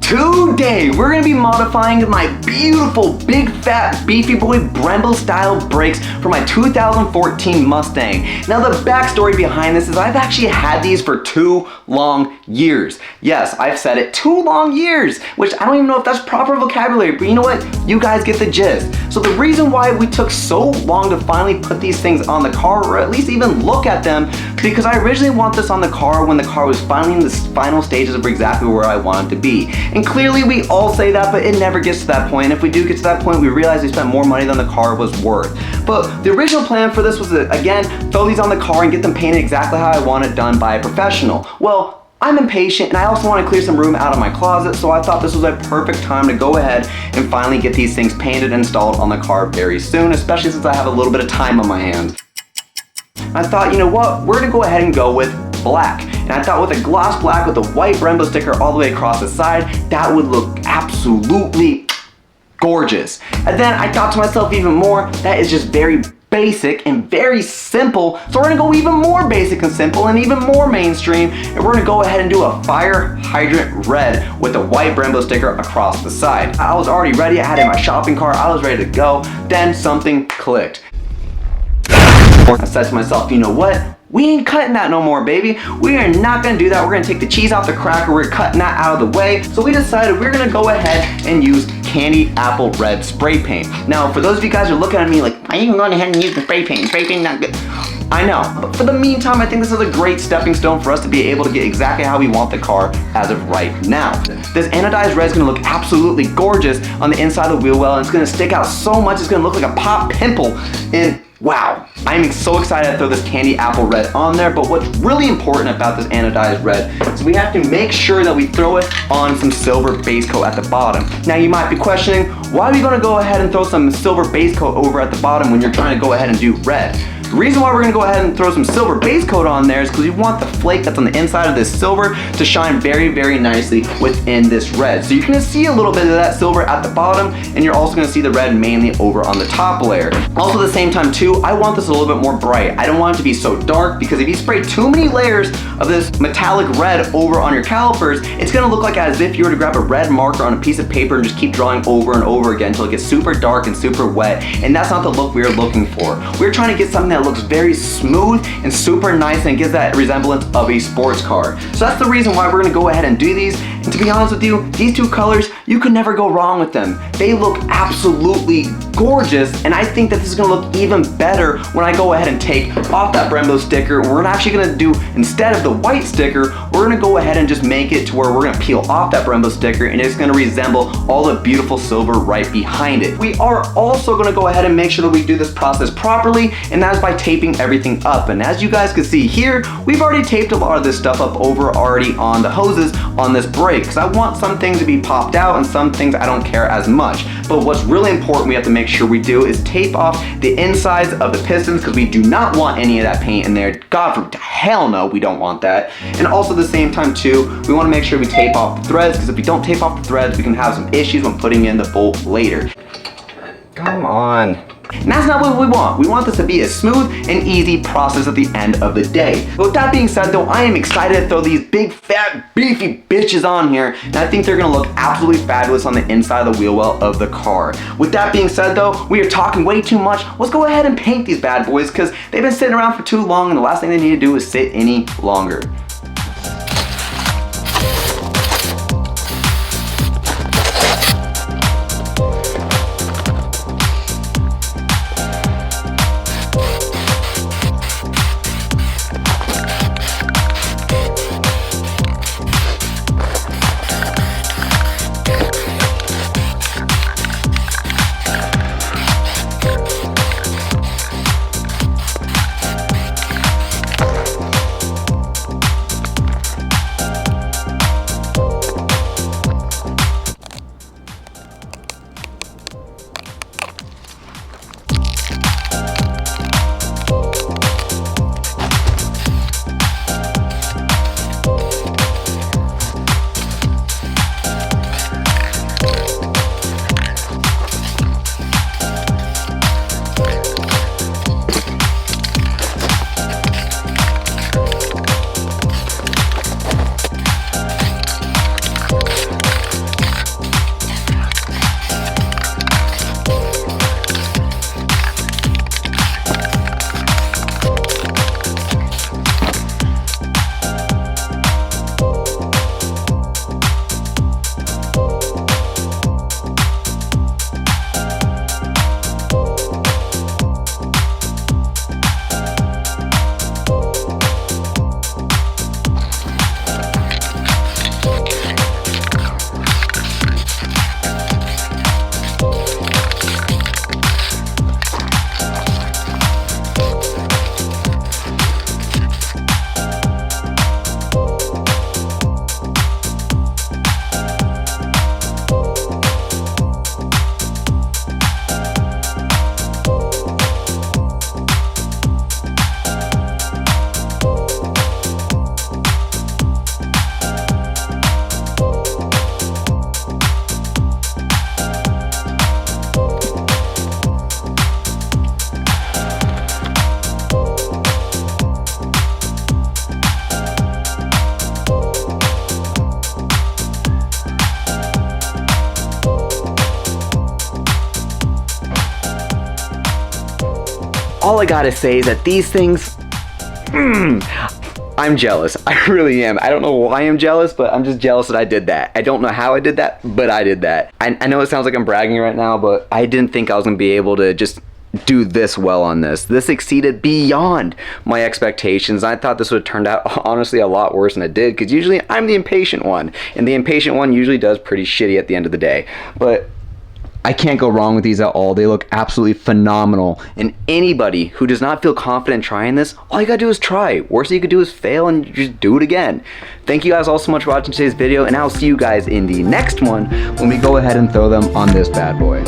Today, we're gonna be modifying my beautiful, big, fat, beefy boy Brembo style brakes for my 2014 Mustang. Now, the backstory behind this is I've actually had these for 2 long years. Yes, I've said it, 2 long years, which I don't even know if that's proper vocabulary, but you know what? You guys get the gist. So the reason why we took so long to finally put these things on the car, or at least even look at them, because I originally want this on the car when the car was finally in the final stages of exactly where I want it to be. And clearly we all say that, but it never gets to that point. If we do get to that point, we realize we spent more money than the car was worth. But the original plan for this was to, again, throw these on the car and get them painted exactly how I want it done by a professional. Well, I'm impatient and I also want to clear some room out of my closet, so I thought this was a perfect time to go ahead and finally get these things painted and installed on the car very soon, especially since I have a little bit of time on my hands. I thought, you know what, we're gonna go ahead and go with black. And I thought with a gloss black with a white Brembo sticker all the way across the side, that would look absolutely gorgeous. And then I thought to myself even more, that is just very basic and very simple, so we're gonna go even more basic and simple and even more mainstream, and we're gonna go ahead and do a fire hydrant red with a white Brembo sticker across the side. I was already ready, I had it in my shopping cart, I was ready to go, then something clicked. I said to myself, you know what? We ain't cutting that no more, baby. We are not gonna do that. We're gonna take the cheese off the cracker. We're cutting that out of the way. So we decided we're gonna go ahead and use candy apple red spray paint. Now, for those of you guys who are looking at me like, why are you going ahead and use the spray paint? Spray paint not good. I know, but for the meantime, I think this is a great stepping stone for us to be able to get exactly how we want the car as of right now. This anodized red is gonna look absolutely gorgeous on the inside of the wheel well, and it's gonna stick out so much, it's gonna look like a pop pimple. And wow, I'm so excited to throw this candy apple red on there, but what's really important about this anodized red is we have to make sure that we throw it on some silver base coat at the bottom. Now you might be questioning, why are we gonna go ahead and throw some silver base coat over at the bottom when you're trying to go ahead and do red? The reason why we're gonna go ahead and throw some silver base coat on there is because we want the flake that's on the inside of this silver to shine very, very nicely within this red. So you're gonna see a little bit of that silver at the bottom, and you're also gonna see the red mainly over on the top layer. Also at the same time too, I want this a little bit more bright. I don't want it to be so dark, because if you spray too many layers of this metallic red over on your calipers, it's gonna look like as if you were to grab a red marker on a piece of paper and just keep drawing over and over again until it gets super dark and super wet, and that's not the look we are looking for. We're trying to get something that looks very smooth and super nice and gives that resemblance of a sports car. So that's the reason why we're gonna go ahead and do these. And to be honest with you, these 2 colors, you could never go wrong with them. They look absolutely gorgeous, and I think that this is gonna look even better when I go ahead and take off that Brembo sticker. We're actually gonna do, instead of the white sticker, we're gonna go ahead and just make it to where we're gonna peel off that Brembo sticker, and it's gonna resemble all the beautiful silver right behind it. We are also gonna go ahead and make sure that we do this process properly, and that is by taping everything up. And as you guys can see here, we've already taped a lot of this stuff up over already on the hoses on this brake, because I want some things to be popped out and some things I don't care as much. But what's really important we have to make sure we do is tape off the insides of the pistons, because we do not want any of that paint in there. God, for hell no, we don't want that. And also at the same time too, we want to make sure we tape off the threads, because if we don't tape off the threads, we can have some issues when putting in the bolt later. Come on. And that's not what we want. We want this to be a smooth and easy process at the end of the day. But with that being said though, I am excited to throw these big, fat, beefy bitches on here, and I think they're gonna look absolutely fabulous on the inside of the wheel well of the car. With that being said though, we are talking way too much. Let's go ahead and paint these bad boys, because they've been sitting around for too long, and the last thing they need to do is sit any longer. all I gotta say is that these things, I'm jealous. I really am. I don't know why I'm jealous, but I'm just jealous that I did that. I don't know how I did that, but I did that. I know it sounds like I'm bragging right now, but I didn't think I was gonna be able to just do this well on this. This exceeded beyond my expectations. I thought this would have turned out honestly a lot worse than it did, because usually I'm the impatient one, and the impatient one usually does pretty shitty at the end of the day. But I can't go wrong with these at all. They look absolutely phenomenal. And anybody who does not feel confident trying this, all you gotta do is try. Worst you could do is fail and just do it again. Thank you guys all so much for watching today's video, and I'll see you guys in the next one when we go ahead and throw them on this bad boy.